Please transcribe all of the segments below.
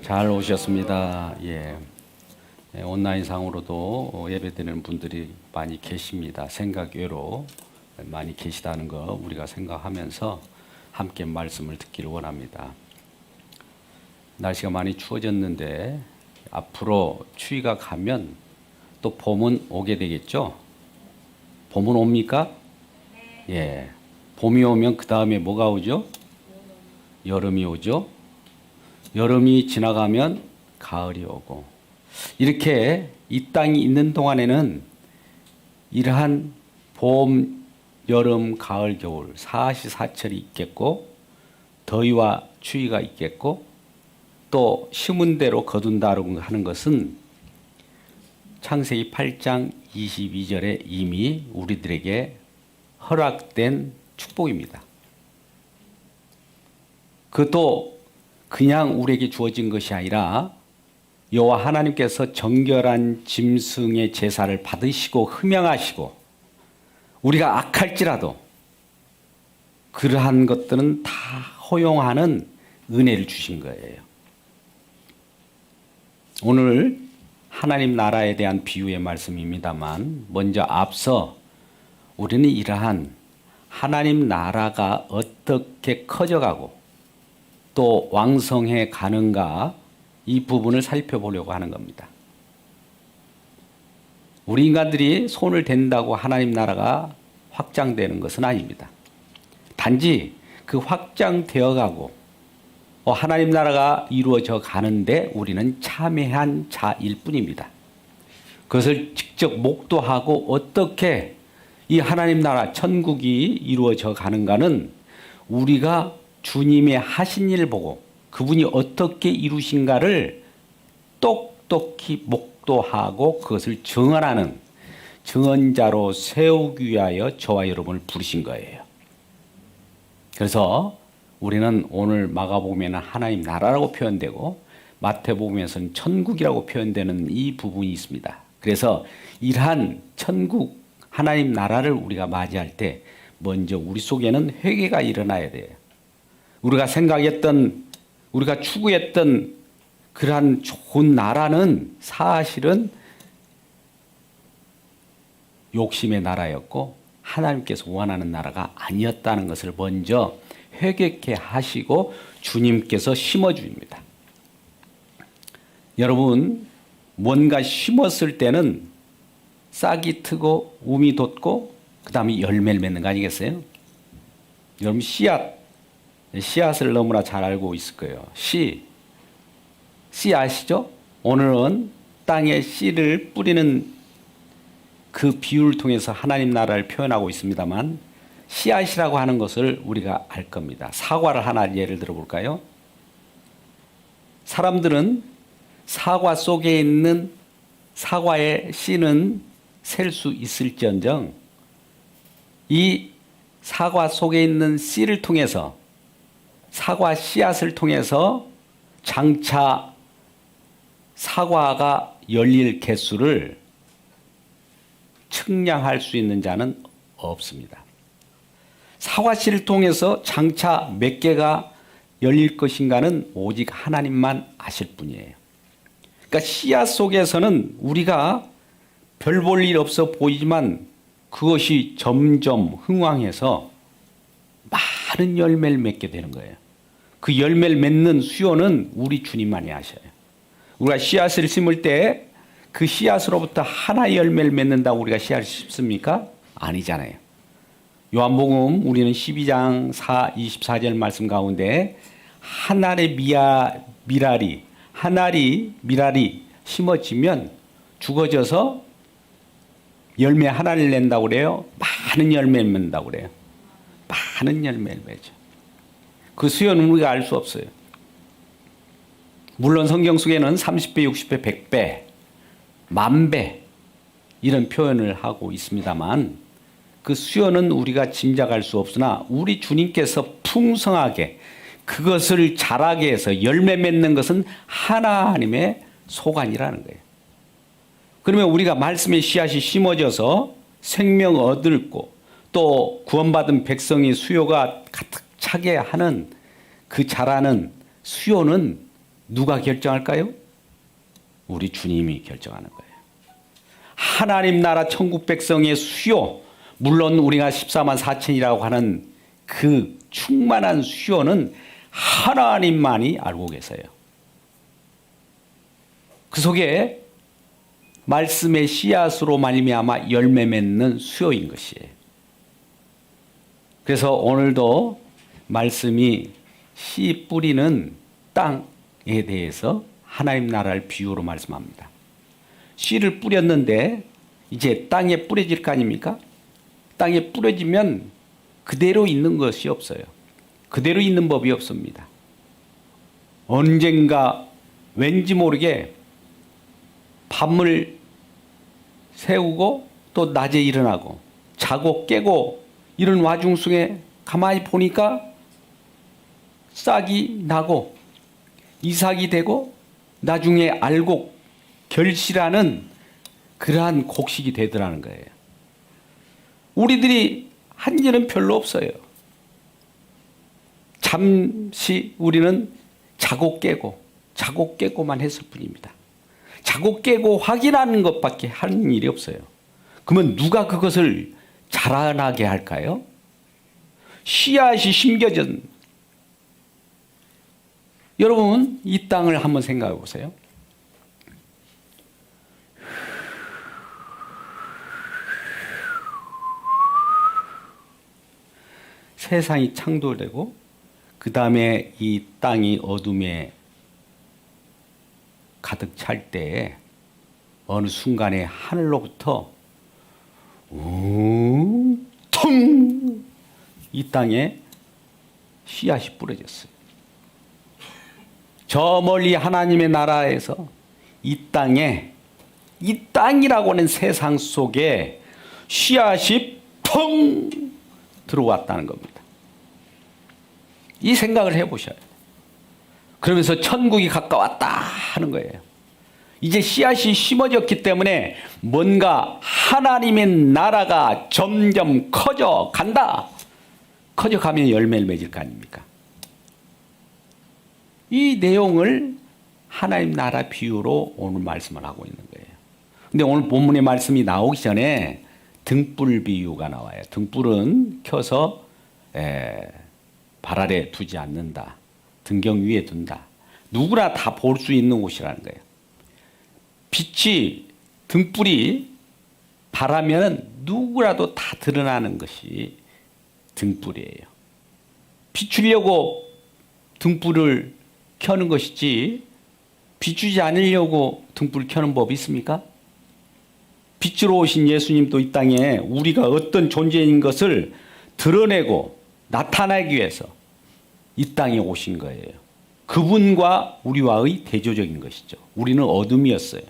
잘 오셨습니다. 예. 온라인상으로도 예배드리는 분들이 많이 계십니다. 생각 외로 많이 계시다는 거 우리가 생각하면서 함께 말씀을 듣기를 원합니다. 날씨가 많이 추워졌는데 앞으로 추위가 가면 또 봄은 오게 되겠죠? 봄은 옵니까? 예. 봄이 오면 그 다음에 뭐가 오죠? 여름이 오죠? 여름이 지나가면 가을이 오고, 이렇게 이 땅이 있는 동안에는 이러한 봄, 여름, 가을, 겨울 사시사철이 있겠고, 더위와 추위가 있겠고, 또 심은 대로 거둔다고 하는 것은 창세기 8장 22절에 이미 우리들에게 허락된 축복입니다. 그것도 그냥 우리에게 주어진 것이 아니라 여호와 하나님께서 정결한 짐승의 제사를 받으시고 흠양하시고, 우리가 악할지라도 그러한 것들은 다 허용하는 은혜를 주신 거예요. 오늘 하나님 나라에 대한 비유의 말씀입니다만, 먼저 앞서 우리는 이러한 하나님 나라가 어떻게 커져가고 또 왕성해 가는가, 이 부분을 살펴보려고 하는 겁니다. 우리 인간들이 손을 댄다고 하나님 나라가 확장되는 것은 아닙니다. 단지 그 확장되어 가고 하나님 나라가 이루어져 가는데 우리는 참여한 자일 뿐입니다. 그것을 직접 목도하고 어떻게 이 하나님 나라 천국이 이루어져 가는가는 우리가 주님의 하신 일을 보고 그분이 어떻게 이루신가를 똑똑히 목도하고 그것을 증언하는 증언자로 세우기 위하여 저와 여러분을 부르신 거예요. 그래서 우리는 오늘 마가복음에는 하나님 나라라고 표현되고 마태복음에서는 천국이라고 표현되는 이 부분이 있습니다. 그래서 이러한 천국 하나님 나라를 우리가 맞이할 때 먼저 우리 속에는 회개가 일어나야 돼요. 우리가 생각했던, 우리가 추구했던 그러한 좋은 나라는 사실은 욕심의 나라였고 하나님께서 원하는 나라가 아니었다는 것을 먼저 회개케 하시고 주님께서 심어줍니다. 여러분, 뭔가 심었을 때는 싹이 트고 움이 돋고 그 다음에 열매를 맺는 거 아니겠어요? 여러분, 씨앗을 너무나 잘 알고 있을 거예요. 씨 아시죠? 오늘은 땅에 씨를 뿌리는 그 비유를 통해서 하나님 나라를 표현하고 있습니다만, 씨앗이라고 하는 것을 우리가 알 겁니다. 사과를 하나 예를 들어 볼까요? 사람들은 사과 속에 있는 사과의 씨는 셀 수 있을지언정 이 사과 속에 있는 씨를 통해서, 사과 씨앗을 통해서 장차 사과가 열릴 개수를 측량할 수 있는 자는 없습니다. 사과 씨를 통해서 장차 몇 개가 열릴 것인가는 오직 하나님만 아실 뿐이에요. 그러니까 씨앗 속에서는 우리가 별 볼 일 없어 보이지만 그것이 점점 흥황해서 많은 열매를 맺게 되는 거예요. 그 열매를 맺는 수요는 우리 주님만이 아셔요. 우리가 씨앗을 심을 때 그 씨앗으로부터 하나의 열매를 맺는다고 우리가 씨앗을 심습니까? 아니잖아요. 요한복음 우리는 12장 24절 말씀 가운데 한 알의 미랄이 심어지면 죽어져서 열매 하나를 낸다고 그래요. 많은 열매를 맺는다고 그래요. 많은 열매를 맺죠. 그 수요는 우리가 알 수 없어요. 물론 성경 속에는 30배, 60배, 100배, 10,000배 이런 표현을 하고 있습니다만 그 수요는 우리가 짐작할 수 없으나 우리 주님께서 풍성하게 그것을 자라게 해서 열매 맺는 것은 하나님의 소관이라는 거예요. 그러면 우리가 말씀의 씨앗이 심어져서 생명 얻고 또 구원받은 백성의 수요가 가득 차게 하는 그 자라는 수요는 누가 결정할까요? 우리 주님이 결정하는 거예요. 하나님 나라 천국 백성의 수요, 물론 우리가 14만 4천이라고 하는 그 충만한 수요는 하나님만이 알고 계세요. 그 속에 말씀의 씨앗으로 말미암아 열매 맺는 수요인 것이에요. 그래서 오늘도 말씀이 씨 뿌리는 땅에 대해서 하나님 나라를 비유로 말씀합니다. 씨를 뿌렸는데 이제 땅에 뿌려질 거 아닙니까? 땅에 뿌려지면 그대로 있는 것이 없어요. 그대로 있는 법이 없습니다. 언젠가 왠지 모르게 밤을 새우고 또 낮에 일어나고 자고 깨고 이런 와중 속에 가만히 보니까 싹이 나고 이삭이 되고 나중에 알곡 결실하는 그러한 곡식이 되더라는 거예요. 우리들이 한 일은 별로 없어요. 잠시 우리는 자고 깨고만 했을 뿐입니다. 자고 깨고 확인하는 것밖에 하는 일이 없어요. 그러면 누가 그것을 자라나게 할까요? 씨앗이 심겨진, 여러분 이 땅을 한번 생각해 보세요. 세상이 창조되고 그 다음에 이 땅이 어둠에 가득 찰 때에 어느 순간에 하늘로부터 텅! 이 땅에 씨앗이 뿌려졌어요. 저 멀리 하나님의 나라에서 이 땅에, 이 땅이라고 하는 세상 속에 씨앗이 펑 들어왔다는 겁니다. 이 생각을 해보셔야 돼요. 그러면서 천국이 가까웠다 하는 거예요. 이제 씨앗이 심어졌기 때문에 뭔가 하나님의 나라가 점점 커져 간다. 커져가면 열매를 맺을 거 아닙니까? 이 내용을 하나님 나라 비유로 오늘 말씀을 하고 있는 거예요. 근데 오늘 본문의 말씀이 나오기 전에 등불 비유가 나와요. 등불은 켜서 발 아래 두지 않는다. 등경 위에 둔다. 누구나 다 볼 수 있는 곳이라는 거예요. 빛이, 등불이 바라면 누구라도 다 드러나는 것이 등불이에요. 비추려고 등불을 켜는 것이지 비추지 않으려고 등불 켜는 법이 있습니까? 빛으로 오신 예수님도 이 땅에 우리가 어떤 존재인 것을 드러내고 나타내기 위해서 이 땅에 오신 거예요. 그분과 우리와의 대조적인 것이죠. 우리는 어둠이었어요.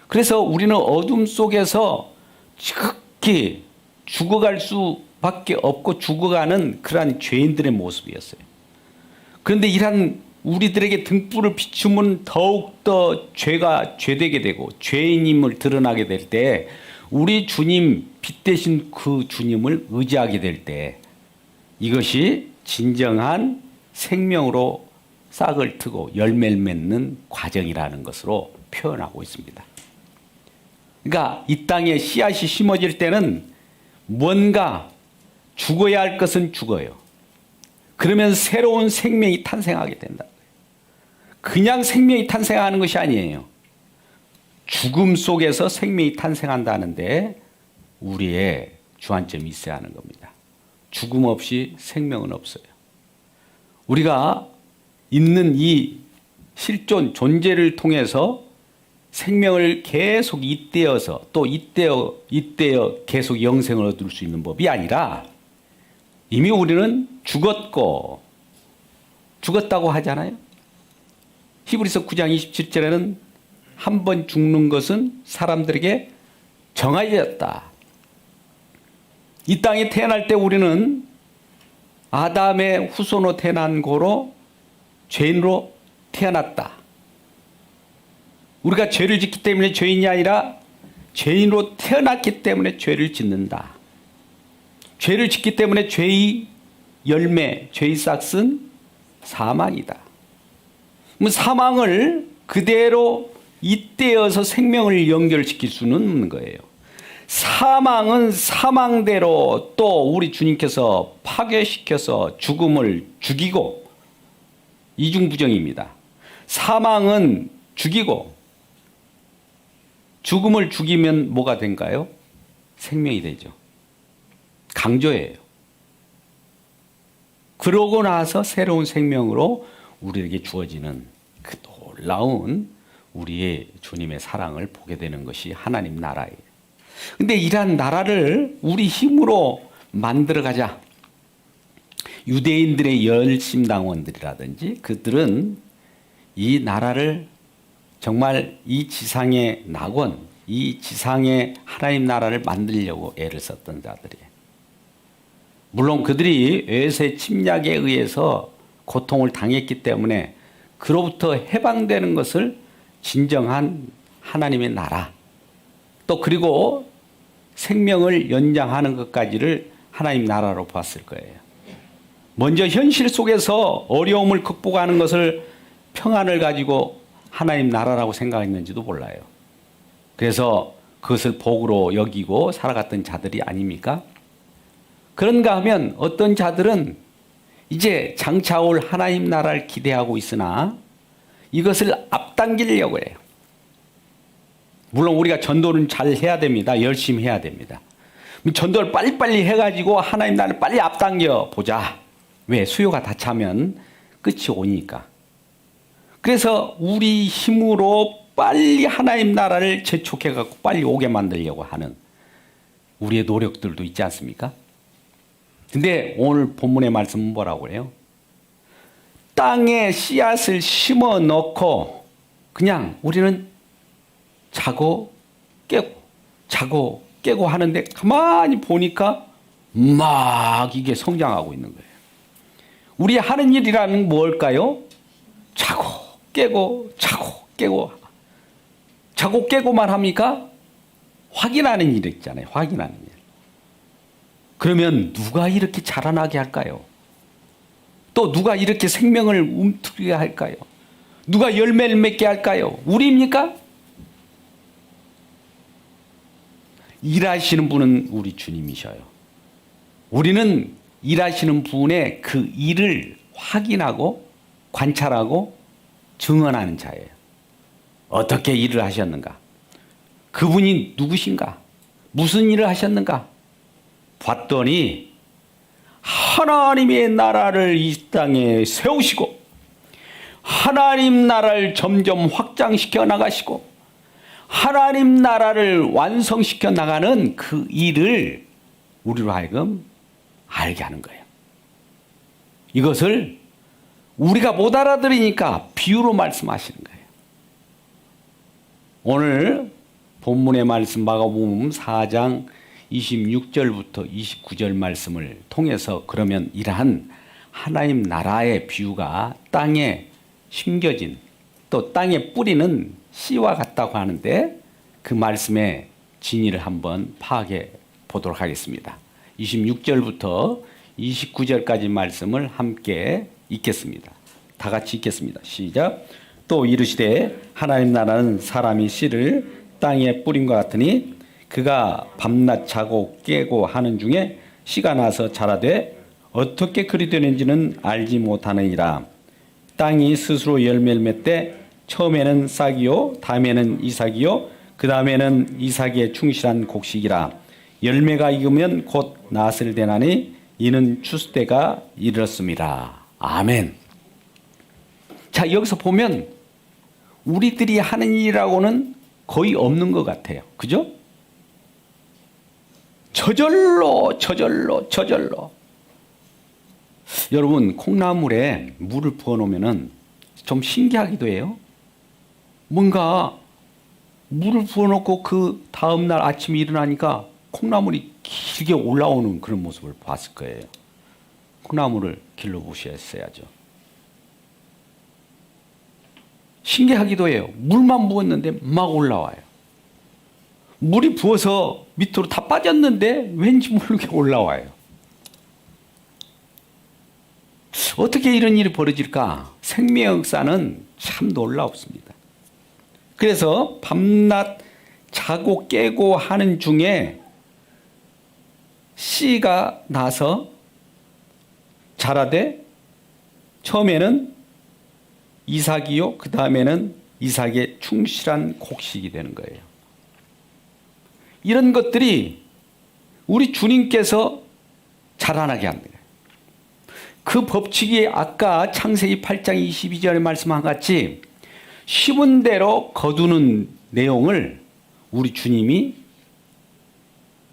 그래서 우리는 어둠 속에서 지극히 죽어갈 수밖에 없고 죽어가는 그러한 죄인들의 모습이었어요. 그런데 이러한 우리들에게 등불을 비추면 더욱더 죄가 죄되게 되고 죄인임을 드러나게 될 때 우리 주님, 빛 대신 그 주님을 의지하게 될 때 이것이 진정한 생명으로 싹을 트고 열매를 맺는 과정이라는 것으로 표현하고 있습니다. 그러니까 이 땅에 씨앗이 심어질 때는 뭔가 죽어야 할 것은 죽어요. 그러면 새로운 생명이 탄생하게 된다. 그냥 생명이 탄생하는 것이 아니에요. 죽음 속에서 생명이 탄생한다는데 우리의 주안점이 있어야 하는 겁니다. 죽음 없이 생명은 없어요. 우리가 있는 이 실존 존재를 통해서 생명을 계속 잇대어서 또 잇대어 계속 영생을 얻을 수 있는 법이 아니라 이미 우리는 죽었다고 하잖아요. 히브리서 9장 27절에는 한 번 죽는 것은 사람들에게 정해졌다. 이 땅에 태어날 때 우리는 아담의 후손으로 태어난 고로 죄인으로 태어났다. 우리가 죄를 짓기 때문에 죄인이 아니라 죄인으로 태어났기 때문에 죄를 짓는다. 죄를 짓기 때문에 죄의 열매, 죄의 싹은 사망이다. 사망을 그대로 잇대어서 생명을 연결시킬 수는 없는 거예요. 사망은 사망대로 또 우리 주님께서 파괴시켜서 죽음을 죽이고, 이중부정입니다. 사망은 죽이고 죽음을 죽이면 뭐가 된가요? 생명이 되죠. 강조예요. 그러고 나서 새로운 생명으로 우리에게 주어지는 그 놀라운 우리의 주님의 사랑을 보게 되는 것이 하나님 나라예요. 근데 이러한 나라를 우리 힘으로 만들어가자. 유대인들의 열심당원들이라든지 그들은 이 나라를 정말 이 지상의 낙원, 이 지상의 하나님 나라를 만들려고 애를 썼던 자들이에요. 물론 그들이 외세 침략에 의해서 고통을 당했기 때문에 그로부터 해방되는 것을 진정한 하나님의 나라, 또 그리고 생명을 연장하는 것까지를 하나님 나라로 봤을 거예요. 먼저 현실 속에서 어려움을 극복하는 것을 평안을 가지고 하나님 나라라고 생각했는지도 몰라요. 그래서 그것을 복으로 여기고 살아갔던 자들이 아닙니까? 그런가 하면 어떤 자들은 이제 장차 올 하나님 나라를 기대하고 있으나 이것을 앞당기려고 해요. 물론 우리가 전도는 잘 해야 됩니다. 열심히 해야 됩니다. 전도를 빨리빨리 해가지고 하나님 나라를 빨리 앞당겨 보자. 왜? 수요가 다 차면 끝이 오니까. 그래서 우리 힘으로 빨리 하나님 나라를 재촉해갖고 빨리 오게 만들려고 하는 우리의 노력들도 있지 않습니까? 근데 오늘 본문의 말씀은 뭐라고 해요? 땅에 씨앗을 심어 넣고 그냥 우리는 자고 깨고 하는데 가만히 보니까 막 이게 성장하고 있는 거예요. 우리 하는 일이라는 뭘까요? 자고 깨고만 합니까? 확인하는 일 있잖아요. 확인하는 일. 그러면 누가 이렇게 자라나게 할까요? 또 누가 이렇게 생명을 움트게 할까요? 누가 열매를 맺게 할까요? 우리입니까? 일하시는 분은 우리 주님이셔요. 우리는 일하시는 분의 그 일을 확인하고 관찰하고 증언하는 자예요. 어떻게 일을 하셨는가? 그분이 누구신가? 무슨 일을 하셨는가? 봤더니 하나님의 나라를 이 땅에 세우시고 하나님 나라를 점점 확장시켜 나가시고 하나님 나라를 완성시켜 나가는 그 일을 우리로 하여금 알게 하는 거예요. 이것을 우리가 못 알아들으니까 비유로 말씀하시는 거예요. 오늘 본문의 말씀 마가복음 4장 26절부터 29절 말씀을 통해서 그러면 이러한 하나님 나라의 비유가 땅에 심겨진 또 땅에 뿌리는 씨와 같다고 하는데 그 말씀의 진의를 한번 파악해 보도록 하겠습니다. 26절부터 29절까지 말씀을 함께 읽겠습니다. 다 같이 읽겠습니다. 시작. 또 이르시되 하나님 나라는 사람이 씨를 땅에 뿌린 것 같으니 그가 밤낮 자고 깨고 하는 중에 씨가 나서 자라되 어떻게 그리 되는지는 알지 못하느니라. 땅이 스스로 열매를 맺되 처음에는 싹이요 다음에는 이삭이요 그 다음에는 이삭의 충실한 곡식이라. 열매가 익으면 곧 낫을 되나니 이는 추수 때가 이르렀습니다. 아멘. 자, 여기서 보면 우리들이 하는 일이라고는 거의 없는 것 같아요. 그죠? 저절로. 여러분, 콩나물에 물을 부어놓으면 좀 신기하기도 해요. 뭔가 물을 부어놓고 그 다음날 아침에 일어나니까 콩나물이 길게 올라오는 그런 모습을 봤을 거예요. 콩나물을 길러보셨어야죠. 신기하기도 해요. 물만 부었는데 막 올라와요. 물이 부어서 밑으로 다 빠졌는데 왠지 모르게 올라와요. 어떻게 이런 일이 벌어질까? 생명의 역사는 참 놀랍습니다. 그래서 밤낮 자고 깨고 하는 중에 씨가 나서 자라되 처음에는 이삭이요, 그 다음에는 이삭의 충실한 곡식이 되는 거예요. 이런 것들이 우리 주님께서 자라나게 합니다. 그 법칙이 아까 창세기 8장 22절에 말씀한 것 같이 심은 대로 거두는 내용을 우리 주님이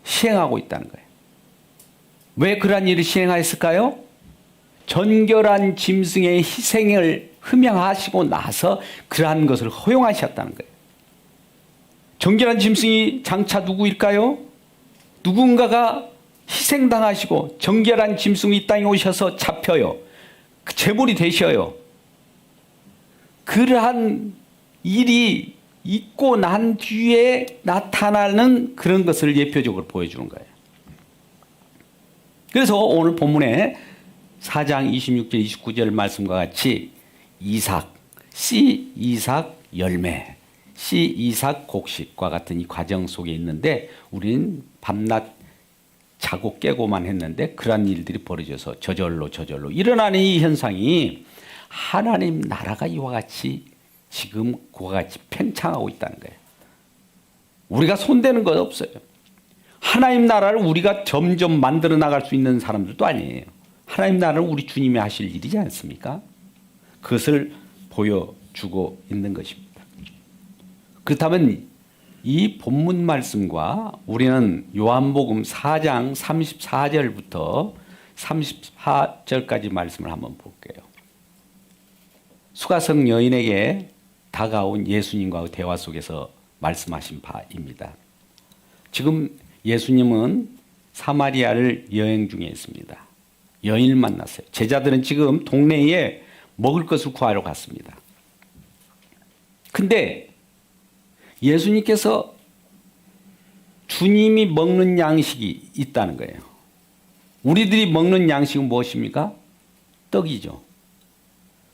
시행하고 있다는 거예요. 왜 그러한 일을 시행하였을까요? 전결한 짐승의 희생을 흠양하시고 나서 그러한 것을 허용하셨다는 거예요. 정결한 짐승이 장차 누구일까요? 누군가가 희생당하시고 정결한 짐승이 이 땅에 오셔서 잡혀요. 제물이 되셔요. 그러한 일이 있고 난 뒤에 나타나는 그런 것을 예표적으로 보여주는 거예요. 그래서 오늘 본문에 4장 26절 29절 말씀과 같이 이삭, 씨 이삭 열매, 씨 이삭 곡식과 같은 이 과정 속에 있는데 우리는 밤낮 자고 깨고만 했는데 그러한 일들이 벌어져서 저절로 일어나는 이 현상이 하나님 나라가 이와 같이 지금 그와 같이 팽창하고 있다는 거예요. 우리가 손대는 것 없어요. 하나님 나라를 우리가 점점 만들어 나갈 수 있는 사람들도 아니에요. 하나님 나라를 우리 주님이 하실 일이지 않습니까? 그것을 보여주고 있는 것입니다. 그렇다면 이 본문 말씀과 우리는 요한복음 4장 34절부터 34절까지 말씀을 한번 볼게요. 수가성 여인에게 다가온 예수님과의 대화 속에서 말씀하신 바입니다. 지금 예수님은 사마리아를 여행 중에 있습니다. 여인을 만났어요. 제자들은 지금 동네에 먹을 것을 구하러 갔습니다. 근데 예수님께서 주님이 먹는 양식이 있다는 거예요. 우리들이 먹는 양식은 무엇입니까? 떡이죠.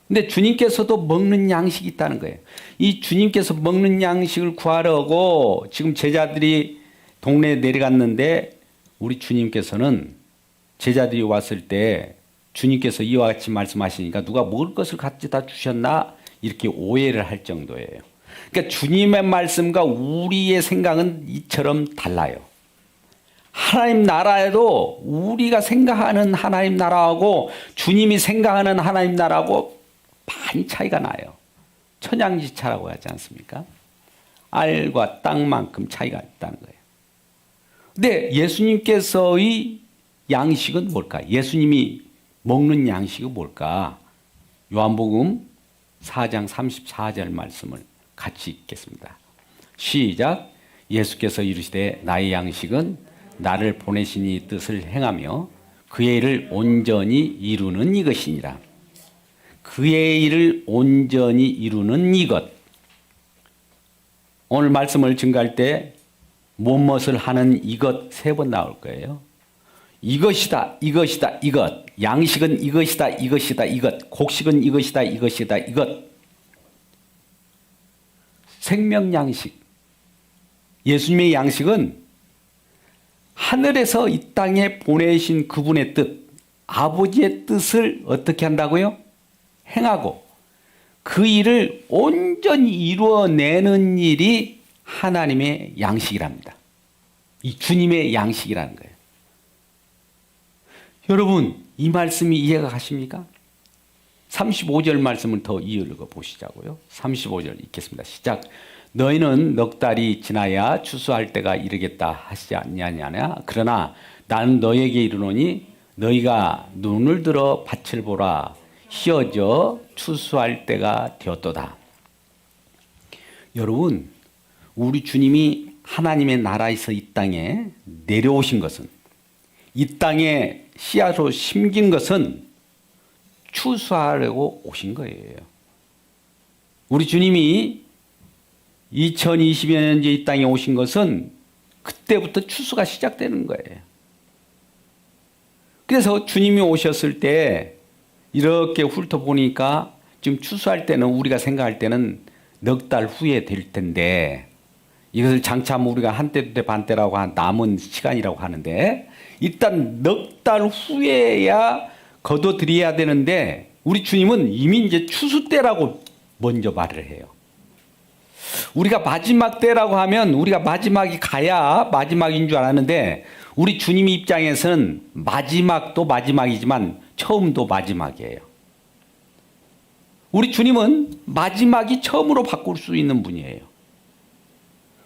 근데 주님께서도 먹는 양식이 있다는 거예요. 이 주님께서 먹는 양식을 구하려고 지금 제자들이 동네에 내려갔는데 우리 주님께서는 제자들이 왔을 때 주님께서 이와 같이 말씀하시니까 누가 먹을 것을 가져다 주셨나 이렇게 오해를 할 정도예요. 그러니까 주님의 말씀과 우리의 생각은 이처럼 달라요. 하나님 나라에도 우리가 생각하는 하나님 나라하고 주님이 생각하는 하나님 나라하고 많이 차이가 나요. 천양지차라고 하지 않습니까? 알과 땅만큼 차이가 있다는 거예요. 근데 예수님께서의 양식은 뭘까? 예수님이 먹는 양식은 뭘까? 요한복음 4장 34절 말씀을 같이 읽겠습니다. 시작. 예수께서 이르시되 나의 양식은 나를 보내신 이 뜻을 행하며 그의 일을 온전히 이루는 이것이니라. 그의 일을 온전히 이루는 이것. 오늘 말씀을 증거할 때 무엇을 하는 이것 3번 나올 거예요. 이것이다, 이것이다, 이것. 양식은 이것이다, 이것이다, 이것. 곡식은 이것이다, 이것이다, 이것. 생명 양식. 예수님의 양식은 하늘에서 이 땅에 보내신 그분의 뜻, 아버지의 뜻을 어떻게 한다고요? 행하고 그 일을 온전히 이루어내는 일이 하나님의 양식이랍니다. 이 주님의 양식이라는 거예요. 여러분, 이 말씀이 이해가 가십니까? 35절 말씀을 더 이어읽어 보시자고요. 35절 읽겠습니다. 시작. 너희는 넉 달이 지나야 추수할 때가 이르겠다 하시지 않냐냐. 그러나 나는 너희에게 이르노니 너희가 눈을 들어 밭을 보라. 희어져 추수할 때가 되었도다. 여러분, 우리 주님이 하나님의 나라에서 이 땅에 내려오신 것은, 이 땅에 씨앗으로 심긴 것은 추수하려고 오신 거예요. 우리 주님이 2020여 년째 이 땅에 오신 것은 그때부터 추수가 시작되는 거예요. 그래서 주님이 오셨을 때 이렇게 훑어보니까 지금 추수할 때는 우리가 생각할 때는 넉 달 후에 될 텐데 이것을 장차 우리가 한때 두때 반때라고 한 남은 시간이라고 하는데 일단 넉 달 후에야 거둬들여야 되는데 우리 주님은 이미 이제 추수 때라고 먼저 말을 해요. 우리가 마지막 때라고 하면 우리가 마지막이 가야 마지막인 줄 알았는데 우리 주님 입장에서는 마지막도 마지막이지만 처음도 마지막이에요. 우리 주님은 마지막이 처음으로 바꿀 수 있는 분이에요.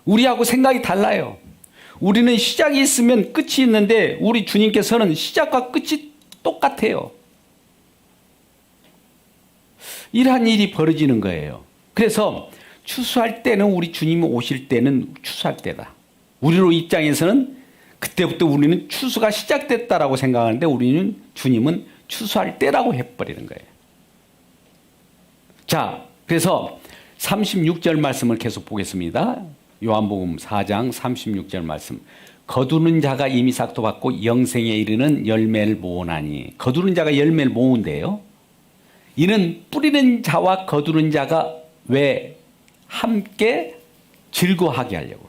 우리하고 생각이 달라요. 우리는 시작이 있으면 끝이 있는데 우리 주님께서는 시작과 끝이 똑같아요. 이러한 일이 벌어지는 거예요. 그래서 추수할 때는 우리 주님이 오실 때는 추수할 때다. 우리로 입장에서는 그때부터 우리는 추수가 시작됐다라고 생각하는데 우리는 주님은 추수할 때라고 해버리는 거예요. 자, 그래서 36절 말씀을 계속 보겠습니다. 요한복음 4장 36절 말씀. 거두는 자가 이미 삭도 받고 영생에 이르는 열매를 모으나니. 거두는 자가 열매를 모은대요. 이는 뿌리는 자와 거두는 자가 왜 함께 즐거워하게 하려고.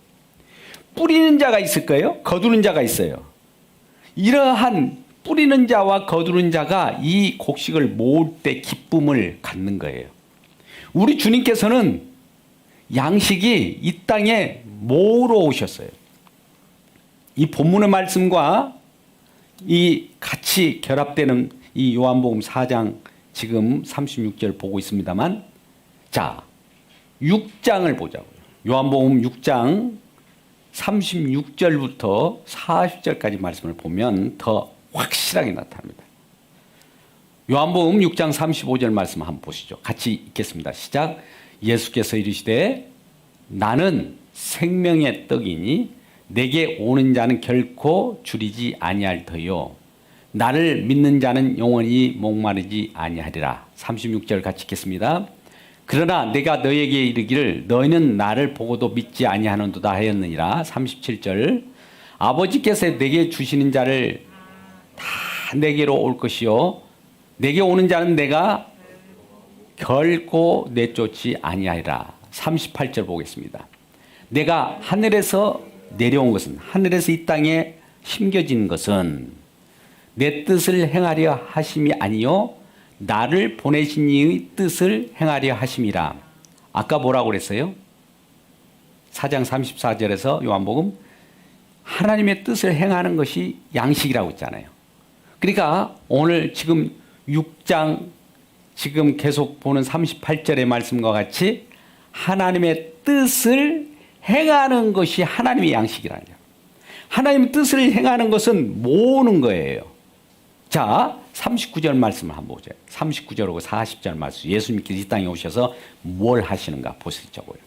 뿌리는 자가 있을 거예요. 거두는 자가 있어요. 이러한 뿌리는 자와 거두는 자가 이 곡식을 모을 때 기쁨을 갖는 거예요. 우리 주님께서는 양식이 이 땅에 모으러 오셨어요. 이 본문의 말씀과 이 같이 결합되는 이 요한복음 4장 지금 36절 보고 있습니다만, 자, 6장을 보자고요. 요한복음 6장 36절부터 40절까지 말씀을 보면 더 확실하게 나타납니다. 요한복음 6장 35절 말씀 한번 보시죠. 같이 읽겠습니다. 시작. 예수께서 이르시되 나는 생명의 떡이니 내게 오는 자는 결코 줄이지 아니할 터요. 나를 믿는 자는 영원히 목마르지 아니하리라. 36절 같이 읽겠습니다. 그러나 내가 너에게 이르기를 너희는 나를 보고도 믿지 아니하는도다 하였느니라. 37절. 아버지께서 내게 주시는 자를 다 내게로 올 것이요 내게 오는 자는 내가 결코 내쫓지 아니하리라. 38절 보겠습니다. 내가 하늘에서 내려온 것은, 하늘에서 이 땅에 심겨진 것은 내 뜻을 행하려 하심이 아니요 나를 보내신 이의 뜻을 행하려 하심이라. 아까 뭐라고 그랬어요? 4장 34절에서 요한복음 하나님의 뜻을 행하는 것이 양식이라고 했잖아요. 그러니까 오늘 지금 6장 지금 계속 보는 38절의 말씀과 같이 하나님의 뜻을 행하는 것이 하나님의 양식이라는 거예요. 하나님의 뜻을 행하는 것은 모으는 거예요. 자, 39절 말씀을 한번 보죠. 39절하고 40절 말씀. 예수님께서 이 땅에 오셔서 뭘 하시는가 보시자고요.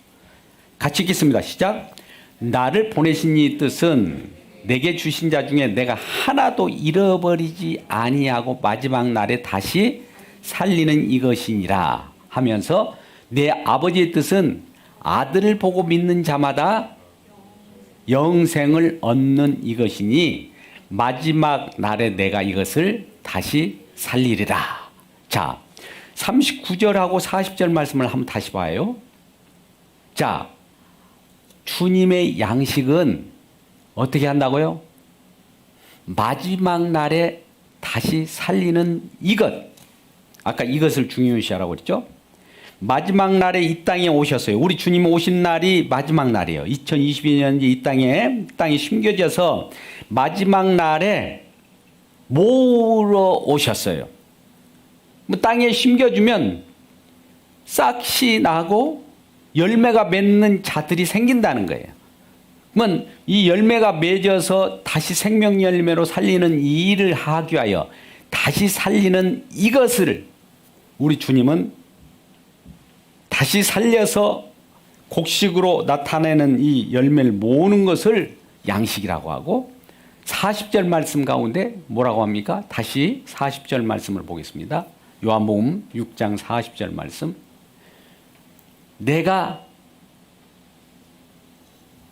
같이 읽겠습니다. 시작. 나를 보내신 이 뜻은 내게 주신 자 중에 내가 하나도 잃어버리지 아니하고 마지막 날에 다시 살리는 이것이니라 하면서 내 아버지의 뜻은 아들을 보고 믿는 자마다 영생을 얻는 이것이니 마지막 날에 내가 이것을 다시 살리리라. 자, 39절하고 40절 말씀을 한번 다시 봐요. 자, 주님의 양식은 어떻게 한다고요? 마지막 날에 다시 살리는 이것. 아까 이것을 중요시하라고 그랬죠? 마지막 날에 이 땅에 오셨어요. 우리 주님 오신 날이 마지막 날이에요. 2022년 이 땅에 심겨져서 마지막 날에 모으러 오셨어요. 뭐 땅에 심겨주면 싹이 나고 열매가 맺는 자들이 생긴다는 거예요. 그러면 이 열매가 맺어서 다시 생명 열매로 살리는 이 일을 하기 위하여 다시 살리는 이것을 우리 주님은 다시 살려서 곡식으로 나타내는 이 열매를 모으는 것을 양식이라고 하고 40절 말씀 가운데 뭐라고 합니까? 다시 40절 말씀을 보겠습니다. 요한복음 6장 40절 말씀. 내가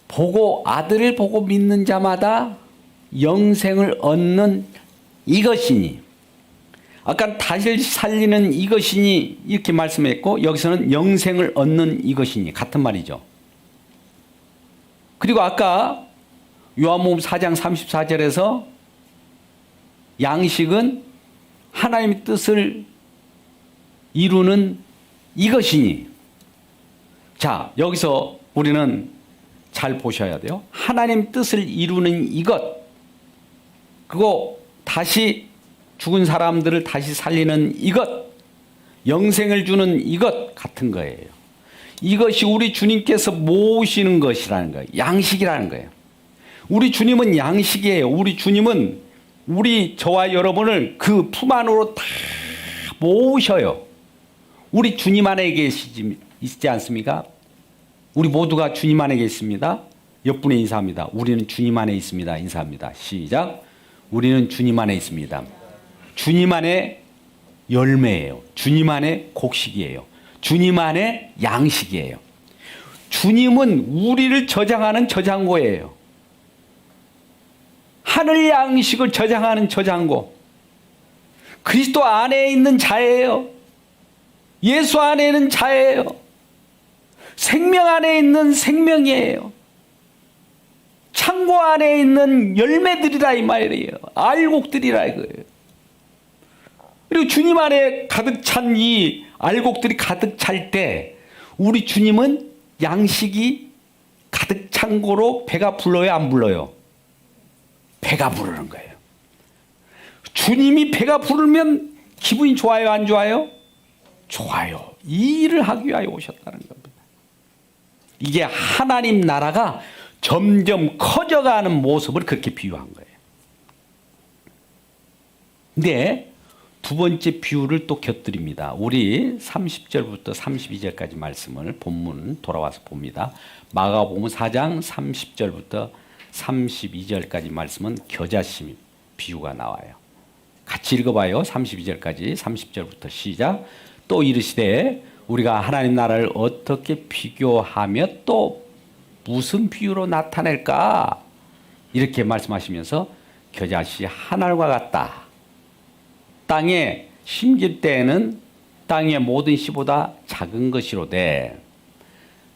보고 아들을 보고 믿는 자마다 영생을 얻는 이것이니 아까 다시 살리는 이것이니 이렇게 말씀했고 여기서는 영생을 얻는 이것이니 같은 말이죠. 그리고 아까 요한복음 4장 34절에서 양식은 하나님의 뜻을 이루는 이것이니. 자, 여기서 우리는 잘 보셔야 돼요. 하나님 뜻을 이루는 이것, 그리고 다시 죽은 사람들을 다시 살리는 이것, 영생을 주는 이것 같은 거예요. 이것이 우리 주님께서 모으시는 것이라는 거예요. 양식이라는 거예요. 우리 주님은 양식이에요. 우리 주님은 저와 여러분을 그 품 안으로 다 모으셔요. 우리 주님 안에 있지 않습니까? 우리 모두가 주님 안에 있습니다. 옆분에 인사합니다. 우리는 주님 안에 있습니다. 인사합니다. 시작. 우리는 주님 안에 있습니다. 주님 안에 열매예요. 주님 안에 곡식이에요. 주님 안에 양식이에요. 주님은 우리를 저장하는 저장고예요. 하늘 양식을 저장하는 저장고. 그리스도 안에 있는 자예요. 예수 안에 있는 자예요. 생명 안에 있는 생명이에요. 창고 안에 있는 열매들이라 이 말이에요. 알곡들이라 이거예요. 그리고 주님 안에 가득 찬 이 알곡들이 가득 찰 때 우리 주님은 양식이 가득 찬 거로 배가 불러요, 안 불러요? 배가 부르는 거예요. 주님이 배가 부르면 기분이 좋아요, 안 좋아요? 좋아요. 이 일을 하기 위하여 오셨다는 겁니다. 이게 하나님 나라가 점점 커져가는 모습을 그렇게 비유한 거예요. 근데 두 번째 비유를 또 곁들입니다. 우리 30절부터 32절까지 말씀을 본문 돌아와서 봅니다. 마가복음 4장 30절부터 32절까지 말씀은 겨자씨 비유가 나와요. 같이 읽어봐요. 32절까지 30절부터 시작. 또 이르시되 우리가 하나님 나라를 어떻게 비교하며 또 무슨 비유로 나타낼까? 이렇게 말씀하시면서 겨자씨 한 알과 같다. 땅에 심길 때에는 땅의 모든 씨보다 작은 것이로되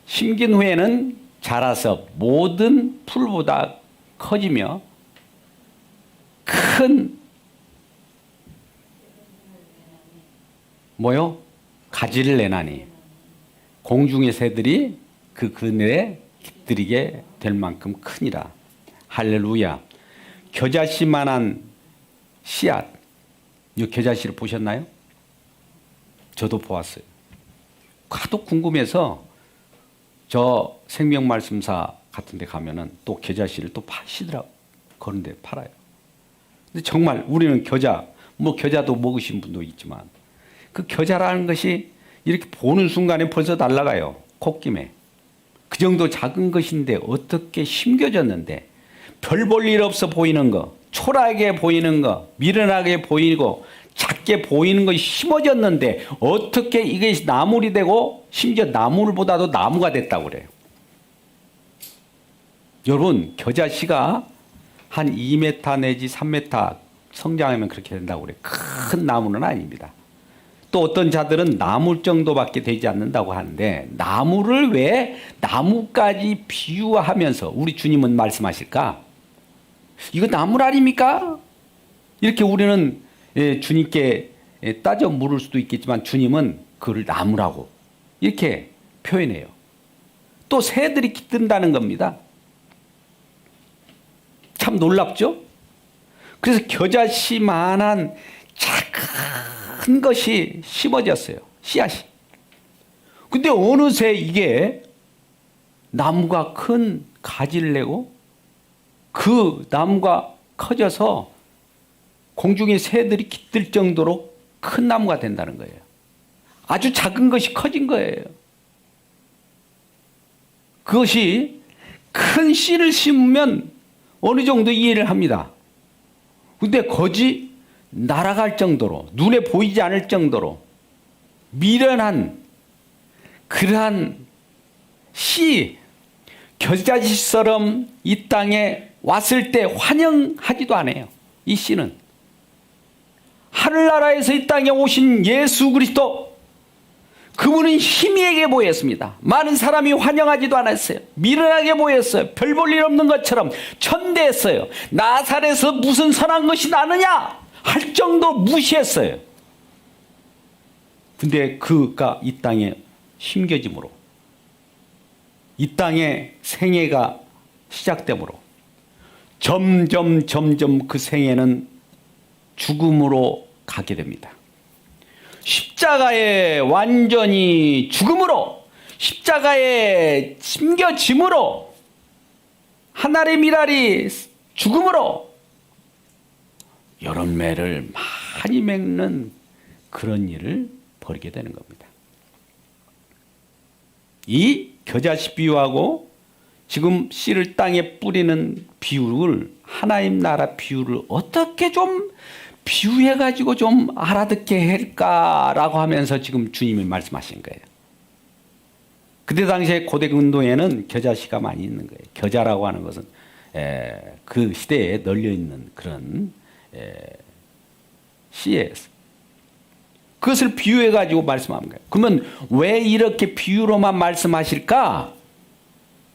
심긴 후에는 자라서 모든 풀보다 커지며 큰 가지를 내나니 공중의 새들이 그 그늘에 깃들이게 될 만큼 크니라. 할렐루야. 겨자씨만한 씨앗. 이 겨자씨를 보셨나요? 저도 보았어요. 하도 궁금해서 저 생명말씀사 같은 데 가면은 또 겨자씨를 또 파시더라고요. 그런 데 팔아요. 근데 정말 우리는 겨자도 먹으신 분도 있지만 그 겨자라는 것이 이렇게 보는 순간에 벌써 날아가요. 콧김에. 그 정도 작은 것인데 어떻게 심겨졌는데 별 볼 일 없어 보이는 거, 초라하게 보이는 거, 미련하게 보이고 작게 보이는 것이 심어졌는데 어떻게 이게 나물이 되고 심지어 나물보다도 나무가 됐다고 그래요. 여러분, 겨자씨가 한 2m 내지 3m 성장하면 그렇게 된다고 그래요. 큰 나무는 아닙니다. 또 어떤 자들은 나물 정도밖에 되지 않는다고 하는데 나무를 왜 나무까지 비유하면서 우리 주님은 말씀하실까? 이거 나물 아닙니까? 이렇게 우리는 주님께 따져 물을 수도 있겠지만 주님은 그를 나무라고 이렇게 표현해요. 또 새들이 깃든다는 겁니다. 참 놀랍죠? 그래서 겨자씨만한 작은 것이 심어졌어요. 씨앗이. 근데 어느새 이게 나무가 큰 가지를 내고 그 나무가 커져서 공중의 새들이 깃들 정도로 큰 나무가 된다는 거예요. 아주 작은 것이 커진 거예요. 그것이 큰 씨를 심으면 어느 정도 이해를 합니다. 근데 거지 날아갈 정도로 눈에 보이지 않을 정도로 미련한 그러한 씨, 겨자씨처럼 이 땅에 왔을 때 환영하지도 않아요. 이 씨는 하늘나라에서 이 땅에 오신 예수 그리스도, 그분은 희미하게 보였습니다. 많은 사람이 환영하지도 않았어요. 미련하게 보였어요. 별 볼 일 없는 것처럼 천대했어요. 나사렛에서 무슨 선한 것이 나느냐 할 정도 무시했어요. 근데 그가 이 땅에 심겨짐으로, 이 땅에 생애가 시작되므로 점점 그 생애는 죽음으로 가게 됩니다. 십자가에 완전히 죽음으로, 십자가에 심겨짐으로, 하늘의 미랄이 죽음으로 열매를 많이 맺는 그런 일을 벌이게 되는 겁니다. 이 겨자씨 비유하고 지금 씨를 땅에 뿌리는 비유를, 하나님 나라 비유를 어떻게 좀 비유해가지고 좀 알아듣게 할까라고 하면서 지금 주님이 말씀하신 거예요. 그때 당시에 고대 근동에는 겨자씨가 많이 있는 거예요. 겨자라고 하는 것은 그 시대에 널려 있는 그런 씨예요. 그것을 비유해가지고 말씀하는 거예요. 그러면 왜 이렇게 비유로만 말씀하실까?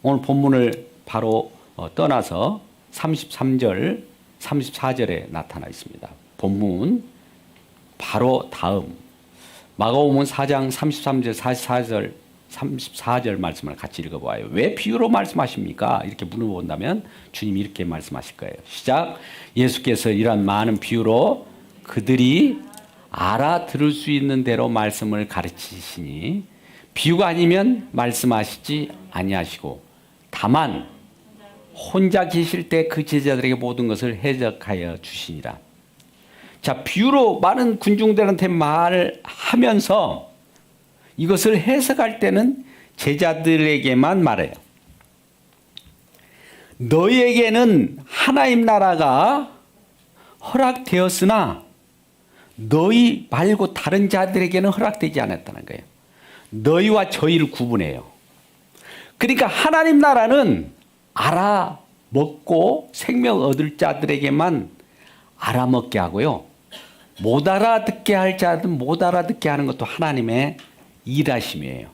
오늘 본문을 바로 떠나서 33절, 34절에 나타나 있습니다. 본문 바로 다음 마가복음 4장 33절, 44절, 34절 말씀을 같이 읽어봐요. 왜 비유로 말씀하십니까? 이렇게 물어본다면 주님이 이렇게 말씀하실 거예요. 시작. 예수께서 이러한 많은 비유로 그들이 알아들을 수 있는 대로 말씀을 가르치시니 비유가 아니면 말씀하시지 아니하시고 다만 혼자 계실 때 그 제자들에게 모든 것을 해석하여 주시니라. 자, 비유로 많은 군중들한테 말을 하면서 이것을 해석할 때는 제자들에게만 말해요. 너희에게는 하나님 나라가 허락되었으나 너희 말고 다른 자들에게는 허락되지 않았다는 거예요. 너희와 저희를 구분해요. 그러니까 하나님 나라는 알아먹고 생명 얻을 자들에게만 알아먹게 하고요. 못 알아듣게 할 자들은 못 알아듣게 하는 것도 하나님의 일하심이에요.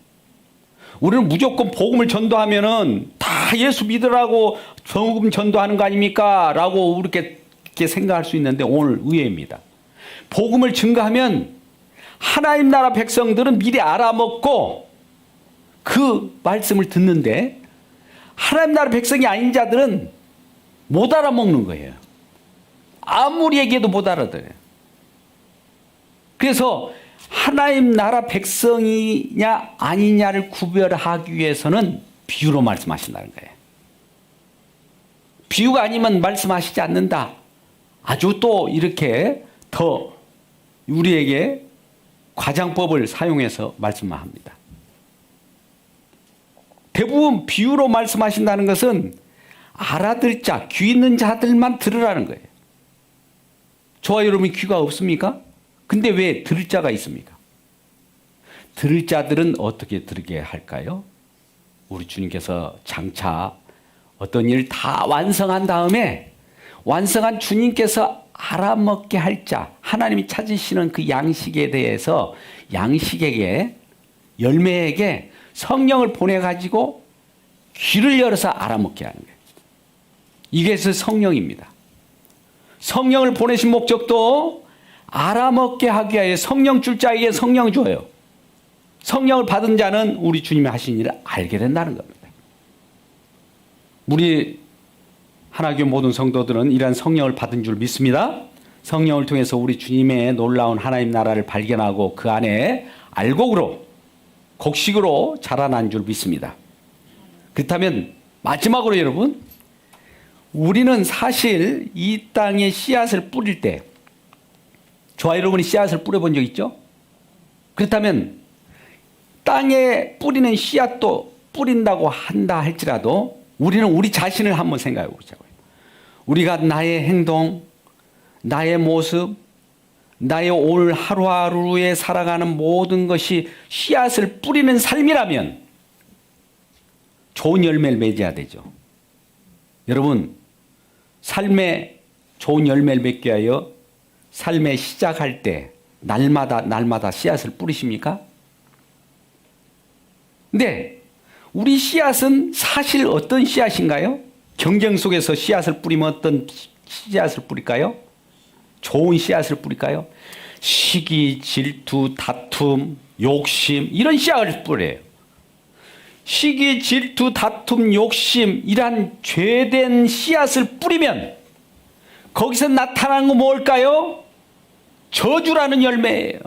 우리는 무조건 복음을 전도하면은 다 예수 믿으라고 복음 전도하는 거 아닙니까? 라고 이렇게 생각할 수 있는데 오늘 의외입니다. 복음을 증거하면 하나님 나라 백성들은 미리 알아먹고 그 말씀을 듣는데 하나님 나라 백성이 아닌 자들은 못 알아먹는 거예요. 아무리 얘기해도 못 알아들어요. 그래서 하나님 나라 백성이냐 아니냐를 구별하기 위해서는 비유로 말씀하신다는 거예요. 비유가 아니면 말씀하시지 않는다. 아주 또 이렇게 더 우리에게 과장법을 사용해서 말씀만 합니다. 대부분 비유로 말씀하신다는 것은 알아들 자, 귀 있는 자들만 들으라는 거예요. 저와 여러분이 귀가 없습니까? 근데 왜 들을 자가 있습니까? 들을 자들은 어떻게 들게 할까요? 우리 주님께서 장차 어떤 일 다 완성한 다음에 완성한 주님께서 알아먹게 할 자, 하나님이 찾으시는 그 양식에 대해서 양식에게, 열매에게 성령을 보내가지고 귀를 열어서 알아먹게 하는 거예요. 이게 성령입니다. 성령을 보내신 목적도 알아먹게 하기 위하여 성령 줄 자에게 성령을 줘요. 성령을 받은 자는 우리 주님이 하신 일을 알게 된다는 겁니다. 우리 하나교회 모든 성도들은 이러한 성령을 받은 줄 믿습니다. 성령을 통해서 우리 주님의 놀라운 하나님 나라를 발견하고 그 안에 알곡으로, 곡식으로 자라난 줄 믿습니다. 그렇다면 마지막으로 여러분, 우리는 사실 이 땅에 씨앗을 뿌릴 때, 저와 여러분이 씨앗을 뿌려본 적 있죠? 그렇다면 땅에 뿌리는 씨앗도 뿌린다고 한다 할지라도 우리는 우리 자신을 한번 생각해 보자고요. 우리가 나의 행동, 나의 모습, 나의 오늘 하루하루에 살아가는 모든 것이 씨앗을 뿌리는 삶이라면 좋은 열매를 맺어야 되죠. 여러분, 삶에 좋은 열매를 맺기 위하여 삶에 시작할 때 날마다 씨앗을 뿌리십니까? 근데 우리 씨앗은 사실 어떤 씨앗인가요? 경쟁 속에서 씨앗을 뿌리면 어떤 씨앗을 뿌릴까요? 좋은 씨앗을 뿌릴까요? 시기, 질투, 다툼, 욕심 이런 씨앗을 뿌려요. 시기, 질투, 다툼, 욕심 이란 죄된 씨앗을 뿌리면 거기서 나타나는 건 뭘까요? 저주라는 열매예요.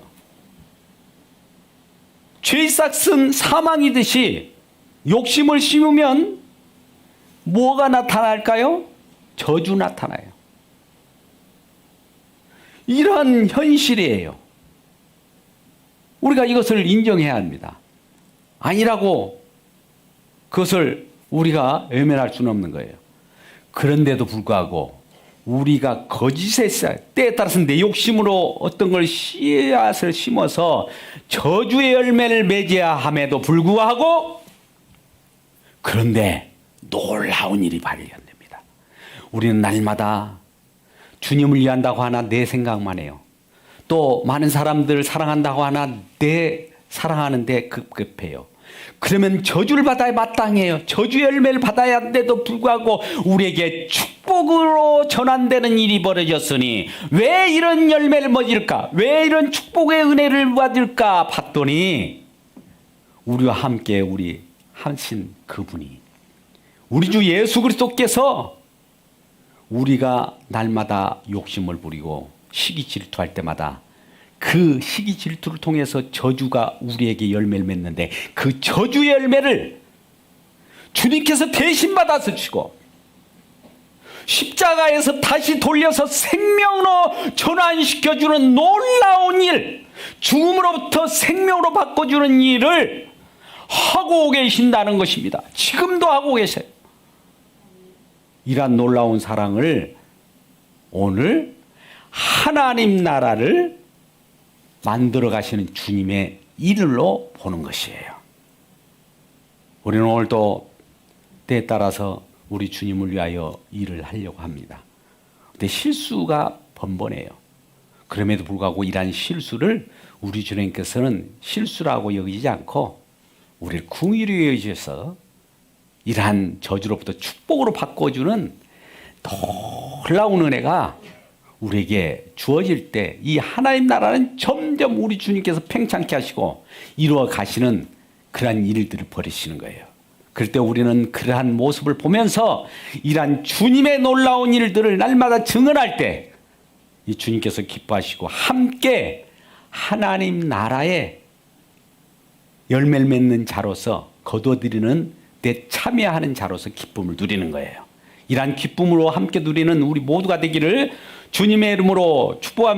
죄의 싹은 사망이듯이 욕심을 심으면 뭐가 나타날까요? 저주 나타나요. 이러한 현실이에요. 우리가 이것을 인정해야 합니다. 아니라고 그것을 우리가 외면할 수는 없는 거예요. 그런데도 불구하고 우리가 거짓의 씨앗, 때에 따라서 내 욕심으로 어떤 걸 씨앗을 심어서 저주의 열매를 맺어야 함에도 불구하고 그런데 놀라운 일이 발견됩니다. 우리는 날마다 주님을 위한다고 하나 내 생각만 해요. 또 많은 사람들을 사랑한다고 하나 내 사랑하는데 급급해요. 그러면 저주를 받아야 마땅해요. 저주의 열매를 받아야 하는데도 불구하고 우리에게 축복으로 전환되는 일이 벌어졌으니 왜 이런 열매를 맺을까? 왜 이런 축복의 은혜를 받을까? 봤더니 우리와 함께 우리 하신 그분이 우리 주 예수 그리스도께서 우리가 날마다 욕심을 부리고 시기 질투할 때마다 그 시기 질투를 통해서 저주가 우리에게 열매를 맺는데 그 저주의 열매를 주님께서 대신 받아서 주고 십자가에서 다시 돌려서 생명으로 전환시켜주는 놀라운 일, 죽음으로부터 생명으로 바꿔주는 일을 하고 계신다는 것입니다. 지금도 하고 계세요. 이러한 놀라운 사랑을 오늘 하나님 나라를 만들어 가시는 주님의 일로 보는 것이에요. 우리는 오늘도 때에 따라서 우리 주님을 위하여 일을 하려고 합니다. 근데 실수가 번번해요. 그럼에도 불구하고 이러한 실수를 우리 주님께서는 실수라고 여기지 않고 우리를 긍휼히 여기셔서 이러한 저주로부터 축복으로 바꿔주는 놀라운 은혜가 우리에게 주어질 때 이 하나님 나라는 점점 우리 주님께서 팽창케 하시고 이루어 가시는 그러한 일들을 벌이시는 거예요. 그럴 때 우리는 그러한 모습을 보면서 이러한 주님의 놀라운 일들을 날마다 증언할 때 이 주님께서 기뻐하시고 함께 하나님 나라의 열매를 맺는 자로서 거둬들이는 데 참여하는 자로서 기쁨을 누리는 거예요. 이러한 기쁨으로 함께 누리는 우리 모두가 되기를 주님의 이름으로 축복합니다.